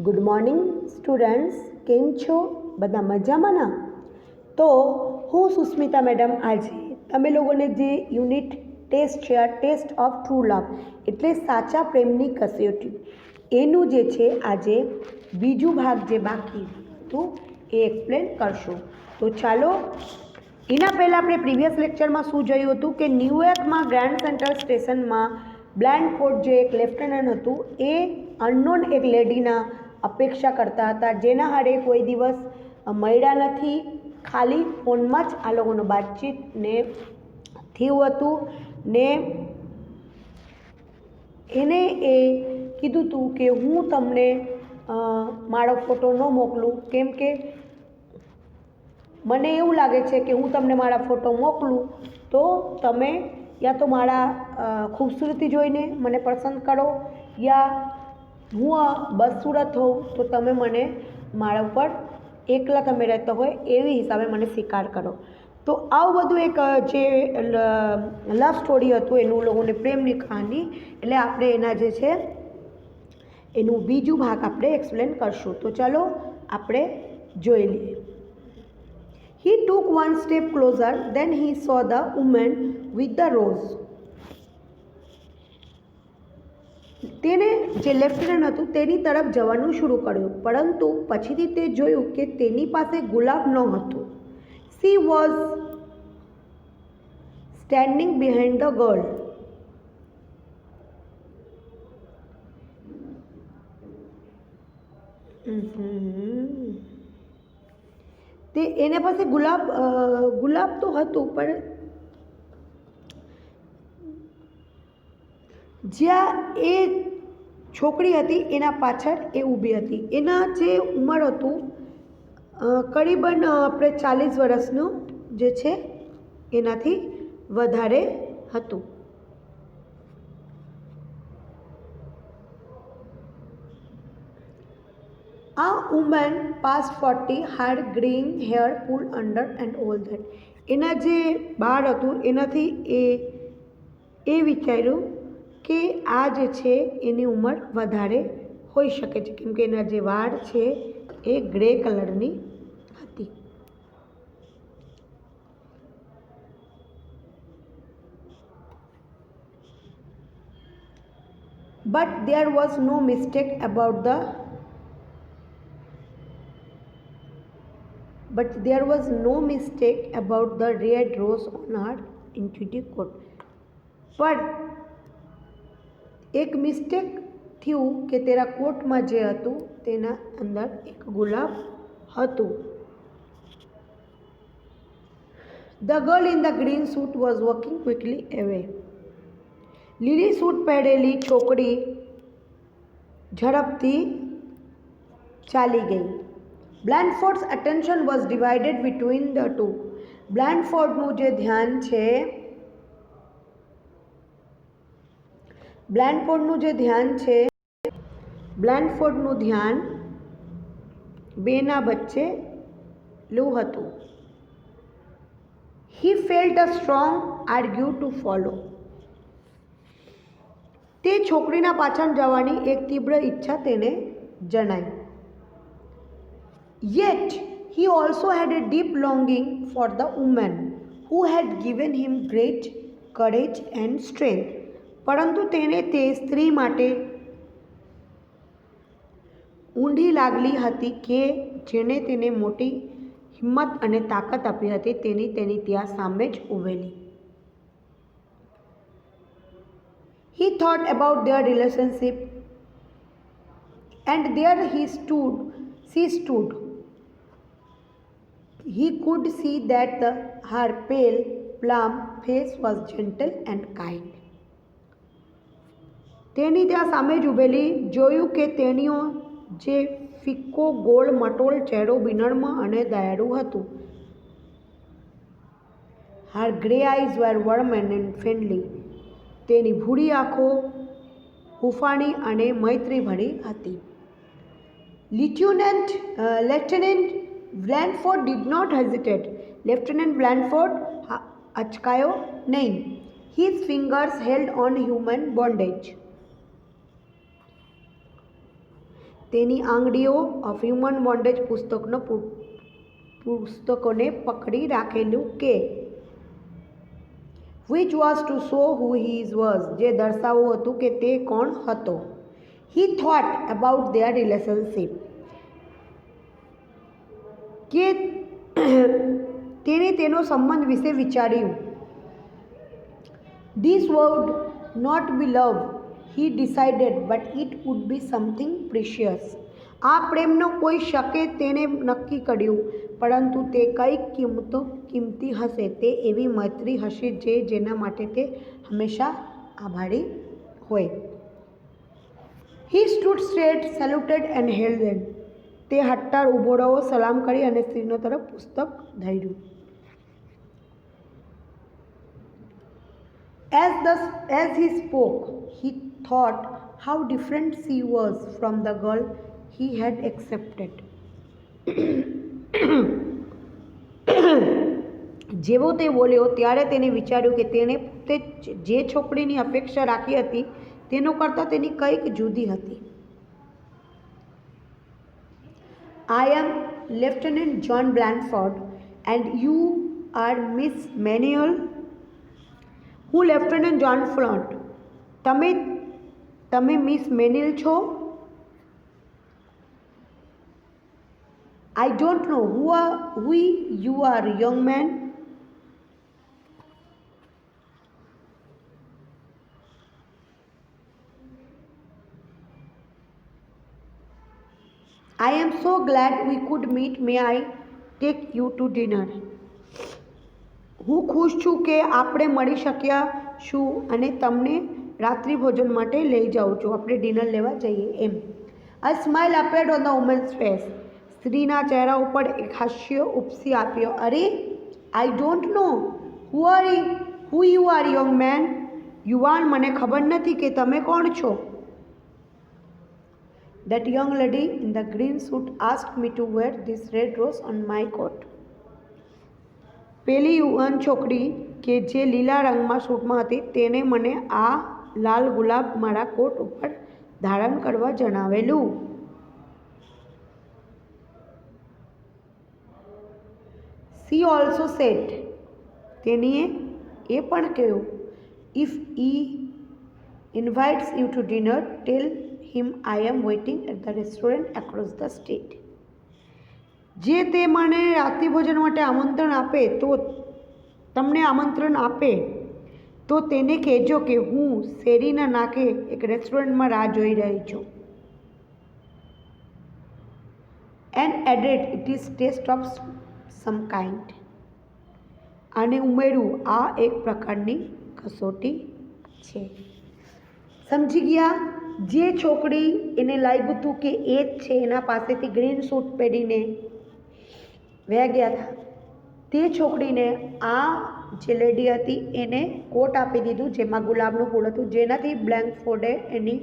Good morning students, કેમ છો? બધા મજામાં ના? તો હું સુસ્મિતા મેડમ આજે તમે લોકોને જે યુનિટ ટેસ્ટ છે, આ ટેસ્ટ ઓફ ટ્રુ લવ એટલે સાચા પ્રેમની કસોટી, એનું જે છે આજે બીજું ભાગ જે બાકી હતું એ એક્સપ્લેન કરશું. તો ચાલો, એના પહેલાં આપણે પ્રીવિયસ લેક્ચરમાં શું જોયું હતું કે ન્યૂયોર્કમાં ગ્રાન્ડ સેન્ટ્રલ સ્ટેશનમાં બ્લેન્ડફોર્ડ જે એક લેફ્ટનન્ટ હતું એ અનનોન એક લેડીના અપેક્ષા કરતા હતા, જેના હારે કોઈ દિવસ મળ્યા નથી, ખાલી ફોનમાં જ આ લોકોનું વાતચીત ને થયું હતું ને એને એ કીધું હતું કે હું તમને મારો ફોટો ન મોકલું, કેમ કે મને એવું લાગે છે કે હું તમને મારા ફોટો મોકલું તો તમે યા તો મારા ખૂબસૂરતી જોઈને મને પસંદ કરો, યા હું બદસૂરત હોઉં તો તમે મને મારા ઉપર એકલા તમે રહેતા હોય એવી હિસાબે મને સ્વીકાર કરો. તો આવું બધું એક જે લવ સ્ટોરી હતું એનું લોકોને પ્રેમની કહાની, એટલે આપણે એના જે છે એનું બીજું ભાગ આપણે એક્સપ્લેન કરશું. તો ચાલો આપણે જોઈ લઈએ. He took one step closer, then he saw the woman with the rose. તેને જે લેફ્ટનન્ટ હતું તેની તરફ જવાનું શરૂ કર્યું, પરંતુ પછીથી તે જોયું કે તેની પાસે ગુલાબ ન હતું. She was standing behind the girl. તે એના પાસે ગુલાબ તો હતું, પણ જ્યાં એ છોકરી હતી એના પાછળ એ ઊભી હતી. એના જે ઉંમર હતું કરીબન આપણે 40 વર્ષનું જે છે એનાથી વધારે હતું. A woman past 40 had green hair pulled under and all that. એના જે બાળ હતું એનાથી એ વિચાર્યું કે આ જે છે એની ઉંમર વધારે હોઈ શકે છે, કેમ કે એના જે વાળ છે એ ગ્રે કલરની હતી. But there was no mistake about the red rose on her intuitive coat. પણ એક મિસ્ટેક થયું કે તેના કોટમાં જે હતું તેના અંદર એક ગુલાબ હતું. The girl in the green suit was walking quickly away. Lily suit પહેરેલી છોકરી ઝડપથી ચાલી ગઈ. બ્લેન્ડફોર્ડ્સ attention was divided between the two. બ્લેન્ડફોર્ડનું જે ધ્યાન છે બ્લેન્ડફોર્ડનું ધ્યાન બેના વચ્ચેલું હતું. He felt a strong urge to follow. તે છોકરીના પાછળ જવાની એક તીવ્ર ઈચ્છા તેને જણાઈ. Yet he also had a deep longing for the woman who had given him great courage and strength. પરંતુ તેને તે સ્ત્રી માટે ઊંડી લાગણી હતી કે જેણે તેને મોટી હિંમત અને તાકાત આપી હતી, તેની ત્યાં સામે જ ઊભેલી. He thought about their relationship, and there she stood. He could see that her pale, plump face was gentle and kind. તેની ત્યાં સામે જ ઊભેલી જોયું કે તેણીઓ જે ફિક્કો ગોળ મટોળ ચહેરો વિનમ્ર અને દયાળુ હતું. Her grey eyes were warm and friendly. તેની ભૂરી આંખો હુંફાળી અને મૈત્રીભરી હતી. Lieutenant Blandford did not hesitate. Lieutenant Blandford અચકાયો નહીં. His fingers held on human bondage. તેની આંગળીઓ ઓફ હ્યુમન બોન્ડેજ પુસ્તકોને પકડી રાખેલું કે which was to show who he was, જે દર્શાવવું હતું કે તે કોણ હતો. He thought about their relationship, કે તેણે તેનો સંબંધ વિશે વિચાર્યું. This would not be love, he decided, but it would be something precious. આ પ્રેમ ન કોઈ શકે તેણે નક્કી કર્યું, પરંતુ તે કંઈક કિંમતી હશે. તે એવી મૈત્રી હશે જેના માટે તે હંમેશા આભારી હોય. હી સ્ટૂડ સ્ટ્રેટ, સેલ્યુટેડ એન્ડ હેલ્ડ ધેમ. તે હટ્ટાળ ઊભો રહ્યો, સલામ કરી અને સ્ત્રીનો તરફ પુસ્તક ધર્યું. As he spoke, he thought how different she was from the girl he had accepted. જેવો તે બોલ્યો ત્યારે તેને વિચાર્યું કે તેણે પોતે જે છોકરીની અપેક્ષા રાખી હતી તેનો કરતાં તેની કંઈક જુદી હતી. I am Lieutenant John Blandford and you are Miss Manuel. હું લેફ્ટનન્ટ જ્હોન ફ્લોન્ટ. તમે મિસ મેનિલ છો? I don't know who you are, young man. I am so glad we could meet. May I take you to dinner? હું ખુશ છું કે આપણે મળી શક્યા છું અને તમને રાત્રિ ભોજન માટે લઈ જાઉં છું. આપણે ડિનર લેવા જઈએ એમ. A smile appeared on the woman's face. સ્ત્રીના ચહેરા ઉપર એક હાસ્ય ઉપસી આપ્યો. અરે, I don't know who you are, young man. યુવાન, મને ખબર નથી કે તમે કોણ છો. That young lady in the green suit asked me to wear this red rose on my coat. પેલી યુવાન છોકરી કે જે લીલા રંગમાં સૂટમાં હતી તેને મને આ લાલ ગુલાબ મારા કોટ ઉપર ધારણ કરવા જણાવેલું. She also said, તેણીએ એ પણ કહ્યું, if he invites you to dinner, tell him I am waiting at the restaurant across the street. જે તે મને રાત્રિ ભોજન માટે આમંત્રણ આપે તો તમને આમંત્રણ આપે તો તેને કહેજો કે હું શેરીના નાકે એક રેસ્ટોરન્ટમાં રાહ જોઈ રહી છું. And added, it is taste of some kind. અને ઉમેર્યું, આ એક પ્રકારની કસોટી છે. સમજી ગયા? જે છોકરી એને લાગ્યું હતું કે એ જ છે, એના પાસેથી ગ્રીન સૂટ પહેરીને વહી ગયા હતા, તે છોકરીને આ જે લેડી હતી એને કોટ આપી દીધું જેમાં ગુલાબનું ફૂલ હતું, જેનાથી બ્લેન્કફોર્ડે એની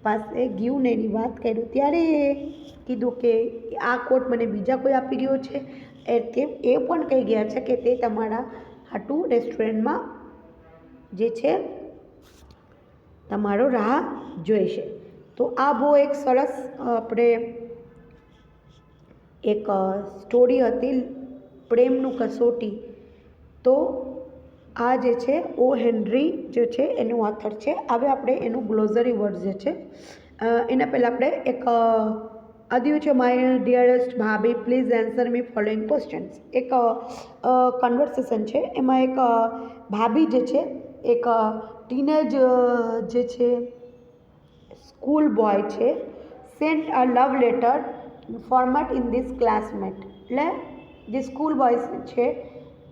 પાસે ગયું ને એની વાત કરી. ત્યારે એ કીધું કે આ કોટ મને બીજા કોઈ આપી ગયો છે. એ પણ કહી ગયા છે કે તે તમારા હાટુ રેસ્ટોરન્ટમાં જે છે તમારો રાહ જોઈશે. તો આ બહુ એક સરસ આપણે એક સ્ટોરી હતી, પ્રેમનું કસોટી. તો આ જે છે ઓ હેનરી જે છે એનું ઓથર છે. હવે આપણે એનું ગ્લોઝરી વર્ડ જે છે એના પહેલાં આપણે એક આદ્યું છે, માય ડિયરેસ્ટ ભાભી please answer me following questions. એક કન્વર્સેશન છે, એમાં એક ભાભી જે છે એક ટીનેજ જે છે સ્કૂલ બોય છે, sent a love letter format in this classmate. એટલે જે સ્કૂલ બોયઝ છે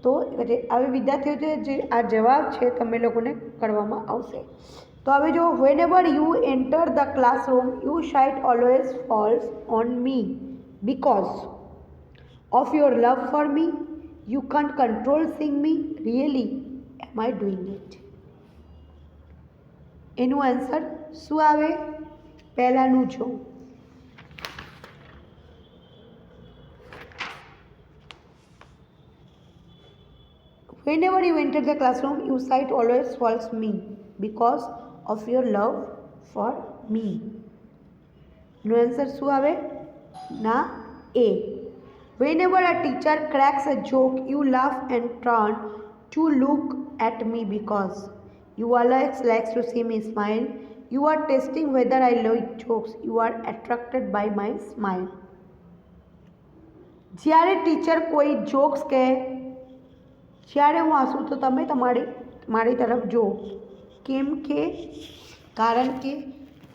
તો આવી વિદ્યાર્થીઓ છે જે આ જવાબ છે તમે લોકોને કરવામાં આવશે. તો હવે જો whenever you enter the classroom you sight always falls on me because of your love for me. You can't control sing me really am I doing it. એનું આન્સર શું આવે? પહેલાંનું જો whenever you enter the classroom you cite always false me because of your love for me. No answer શું આવે? ના, એ. Whenever a teacher cracks a joke, you laugh and turn to look at me because you always like to see me smile. You are testing whether I like jokes. You are attracted by my smile. જ્યારે teacher કોઈ jokes કહે, જ્યારે હું હસું તો તમે મારી તરફ જો. કેમ કે? કારણ કે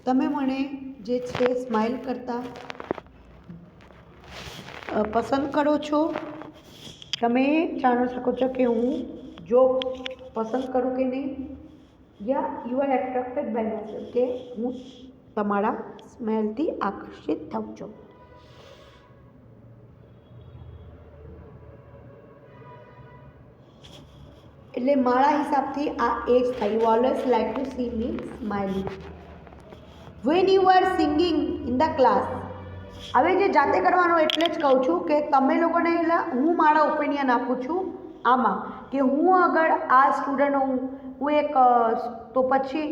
તમે મને જે છે સ્માઇલ કરતા પસંદ કરો છો. તમે જાણી શકો છો કે હું જોક પસંદ કરું કે નહીં. યા you are attracted by my કે હું તમારા સ્મેલથી આકર્ષિત થાઉં છું. એટલે મારા હિસાબથી આ એજ થાય. You always like to see me smiling. Van you are singing in the class. હવે જે જાતે કરવાનું એટલે જ કહું છું કે તમે લોકોને હું મારા ઓપિનિયન આપું છું આમાં કે હું અગર આ સ્ટુડન્ટ હું એક તો પછી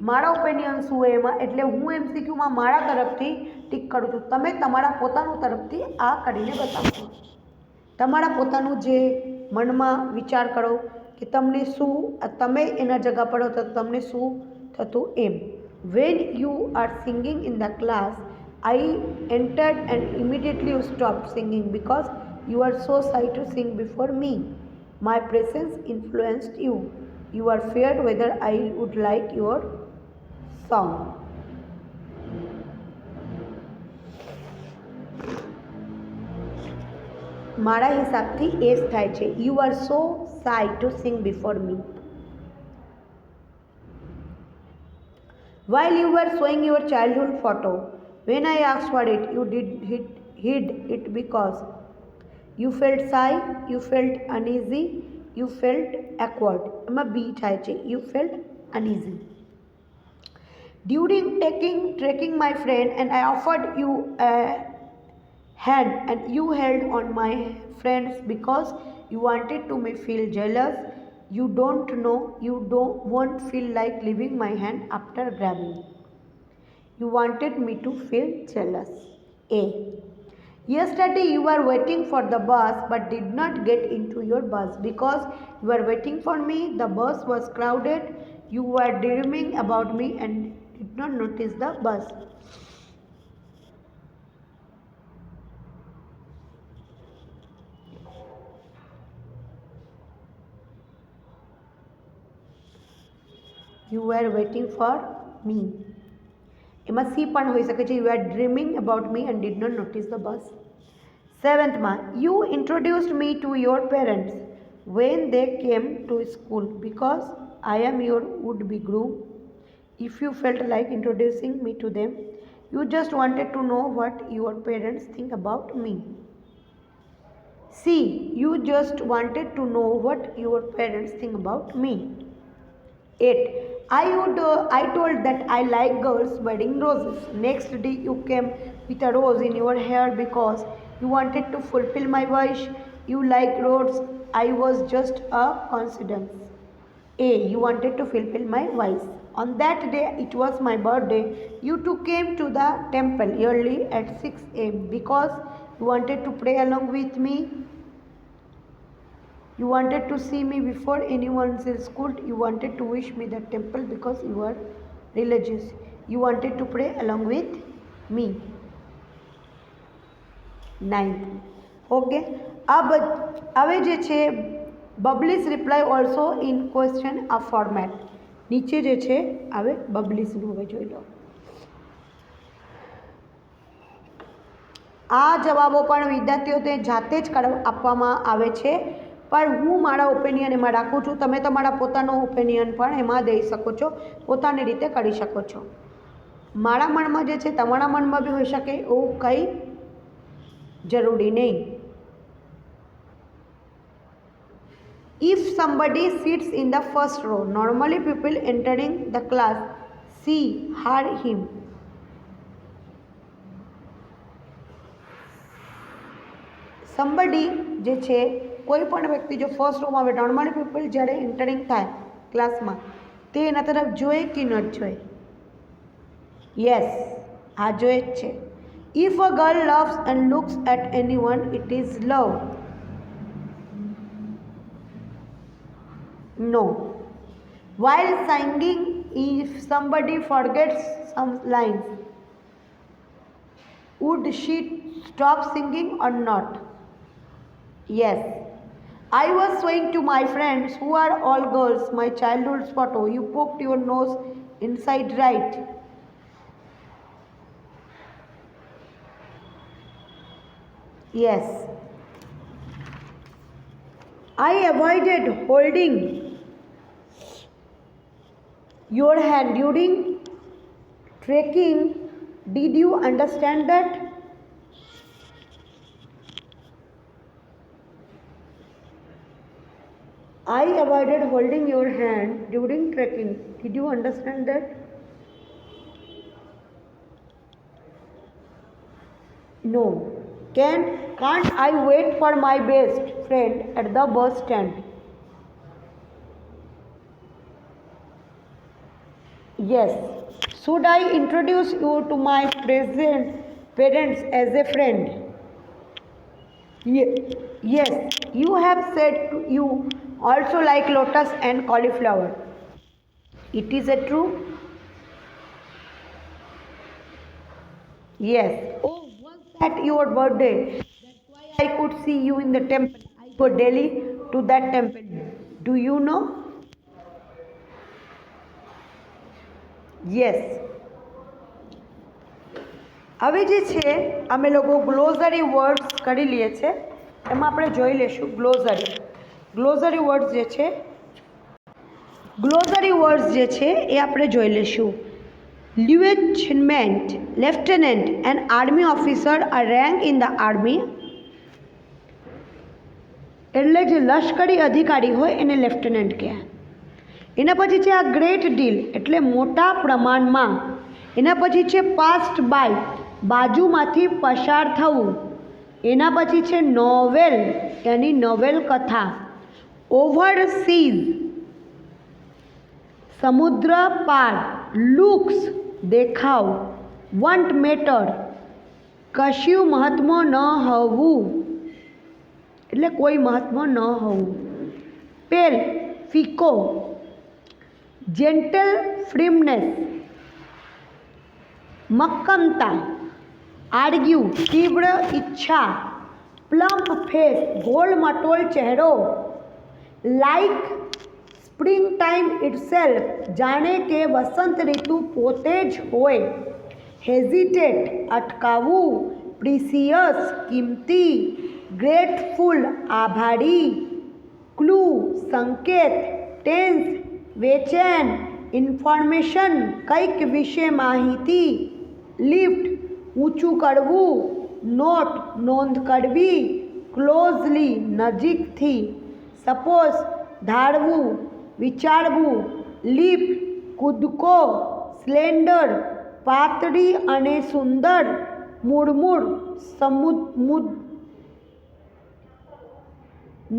મારા ઓપિનિયન શું હોય એમાં. એટલે હું MCQમાં મારા તરફથી ટીક કરું છું. તમે તમારા પોતાનું તરફથી આ કરીને બતાવજો. તમારા પોતાનું જે મનમાં વિચાર કરો કે તમને શું, તમે એના જગ્યા પર હો તો તમને શું થતું એમ. When you are singing in the class, I entered and immediately you stopped singing because you are so shy to sing before me. My presence influenced you. You are feared whether I would like your song. મારા હિસાબથી એ જ થાય છે. You are so shy to sing before me. While you were showing your childhood photo, when I asked for it, you hid it because you felt shy, you felt uneasy, you felt awkward. એમાં બી થાય છે. You felt uneasy. During trekking my friend and I offered you a hand and you held on my friends because you wanted to me feel jealous. You don't know, won't feel like leaving my hand after grabbing. You wanted me to feel jealous. A. Yesterday you were waiting for the bus but did not get into your bus because you were waiting for me. The bus was crowded. You were dreaming about me and did not notice the bus. You were waiting for me. એમાં C પણ હોઈ શકે છે. You were dreaming about me and did not notice the bus. 7th, you introduced me to your parents when they came to school because I am your would-be groom. If you felt like introducing me to them, you just wanted to know what your parents think about me. C. You just wanted to know what your parents think about me. 8. I told that I like girls wearing roses. Next day you came with a rose in your hair because you wanted to fulfill my wish. You like roses. I was just a coincidence. A. You wanted to fulfill my wish. On that day it was my birthday. You two came to the temple early at 6 a.m. because you wanted to pray along with me. You wanted to see me before anyone else could. You wanted to wish me the temple because you are religious. You wanted to pray along with me. 9th. Okay. હવે જે છે બબલીસ reply also in question આ format. નીચે જે છે હવે બબલીસનું હવે જોઈ લો. આ જવાબો પણ વિદ્યાર્થીઓને જાતે જ આપવામાં આવે છે. પણ હું મારા ઓપિનિયન એમાં રાખું છું. તમે તમારા પોતાનો ઓપિનિયન પણ એમાં દઈ શકો છો. પોતાની રીતે કરી શકો છો. મારા મનમાં જે છે તમારા મનમાં બી હોઈ શકે એવું કંઈ જરૂરી નહીં. If somebody sits in the first row, normally people entering the class see her him. Somebody જે છે કોઈ પણ વ્યક્તિ જો ફર્સ્ટ રોમાં આવે, નોર્મલી પીપલ જ્યારે એન્ટરિંગ થાય ક્લાસમાં તે એના તરફ જોઈ કે ન જોઈ? યસ, હા જોઈ જ છે. If a girl loves and looks at anyone, it is love. No. While singing, if somebody forgets some lines, would she stop singing or not? Yes. I was showing to my friends, who are all girls, my childhood photo. You poked your nose inside, right? Yes. I avoided holding your hand during trekking. Did you understand that? I avoided holding your hand during trekking. Did you understand that? No. Can't I wait for my best friend at the bus stand? Yes. Should I introduce you to my present parents as a friend? Yes. You have said you also like lotus and cauliflower. It is a true? Yes. Oh, was that your birthday? That's why I could see you in the temple. I go daily to that temple. Do you know? Yes. હવે જે છે અમે લોકો ગ્લોઝરી words કરી લઈએ છીએ. એમાં આપણે જોઈ લઈશું ગ્લોઝરી વર્ડ્સ જે છે એ આપણે જોઈ લઈશું. Lieutenant, lieutenant, an army officer, a rank in the army. એટલે જે લશ્કરી અધિકારી હોય એને લેફ્ટનન્ટ કહેવાય. એના પછી છે આ ગ્રેટ ડીલ એટલે મોટા પ્રમાણમાં. એના પછી છે પાસ્ડ બાય બાજુમાંથી પસાર થવું. એના પછી છે નોવેલ એની નોવેલ કથા. ઓવરસીઝ સમુદ્ર પાર. લુક્સ દેખાવ. વન્ટ મેટર કશું મહત્વ ન હોવું એટલે કોઈ મહત્વ ન હોવું. પેલ ફીકો. જેન્ટલ ફ્રીમનેસ મક્કમતા. આર્ગ્યુ તીવ્ર ઈચ્છા. પ્લમ્પ ફેસ ગોળ મટોળ ચહેરો. લાઈક સ્પ્રિંગ ટાઈમ ઇટસેલ્ફ જાણે કે વસંત ઋતુ પોતે જ હોય. હેઝિટેટ અટકાવવું. પ્રિસિયસ કિંમતી. ગ્રેટફુલ આભારી. ક્લુ સંકેત. ટેન્સ વેચેન. ઇન્ફોર્મેશન કંઈક વિશે માહિતી. લિફ્ટ ઊંચું કરવું. નોટ નોંધ કરવી. ક્લોઝલી નજીકથી. સપોઝ ધારવું વિચારવું. લીપ કૂદકો. સ્લેન્ડર પાતળી અને સુંદર. મૂળમૂળ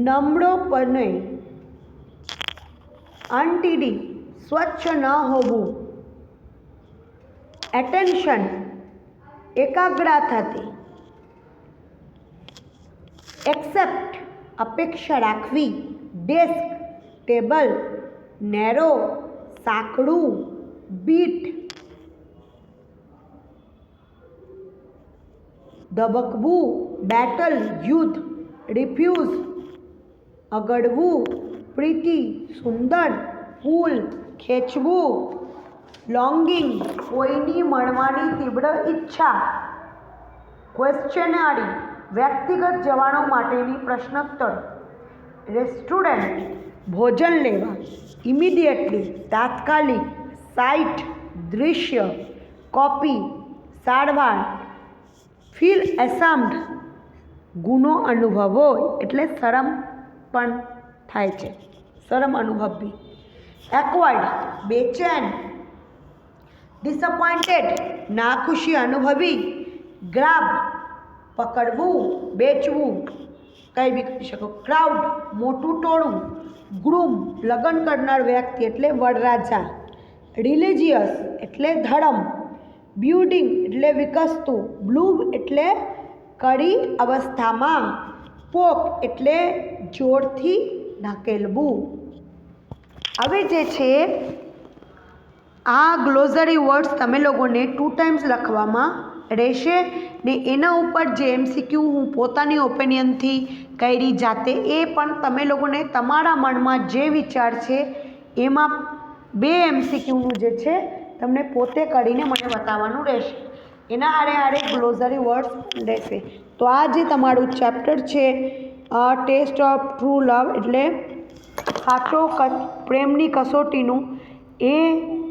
નમ્રપણે. અનટીડી સ્વચ્છ ન હોવું. એટેન્શન એકાગ્રતાથી. એક્સેપ્ટ અપેક્ષા રાખવી. ડેસ્ક ટેબલ. નેરો સાંકડું. બીટ ધબકવું. બેટલ યુદ્ધ. રિફ્યુઝ અગડવું. પ્રીતિ સુંદર. પુલ ખેંચવું. લોંગિંગ કોઈની મળવાની તીવ્ર ઈચ્છા. ક્વેશ્ચનરી વ્યક્તિગત જવાનો માટેની પ્રશ્નોત્તર. રેસ્ટોરન્ટ ભોજન લેવા. ઇમિડિયેટલી તાત્કાલિક. સાઇટ દૃશ્ય. કોપી સારવાર. ફીલ એસામ્ડ ગુનો અનુભવો એટલે શરમ પણ થાય છે. શરમ અનુભવવી. એક્વર્ડ બેચેન. ડિસઅપોઇન્ટેડ નાખુશી અનુભવી. ગ્રાબ પકડવું બેચવું કંઈ બી કહી શકો. ક્રાઉડ મોટું ટોળું. ગ્રૂમ લગ્ન કરનાર વ્યક્તિ એટલે વરરાજા. રિલિજિયસ એટલે ધર્મ. બ્યુડિંગ એટલે વિકસતું, બ્લૂમ એટલે કળી અવસ્થામાં, પોક એટલે જોરથી ધકેલવું. હવે જે છે આ ગ્લોઝરી વર્ડ્સ તમે લોકોને 2 ટાઈમ્સ લખવામાં રહેશે ને એના ઉપર જે MCQ હું પોતાની ઓપિનિયનથી કરી જાતે એ પણ તમે લોકોને તમારા મનમાં જે વિચાર છે એમાં 2 MCQનું જે છે તમને પોતે કરીને મને બતાવવાનું રહેશે. એના આરે ગ્લોઝરી વર્ડ્સ રહેશે. તો આ જે તમારું ચેપ્ટર છે ટેસ્ટ ઓફ ટ્રુ લવ એટલે સાચો પ્રેમની કસોટીનું એ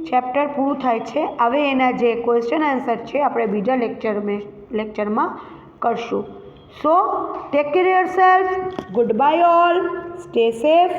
ચેપ્ટર પૂરું થાય છે. હવે એના જે ક્વેશ્ચન આન્સર છે આપણે બીજા લેક્ચરમાં કરશું. સો take care yourself. Good bye all. Stay safe.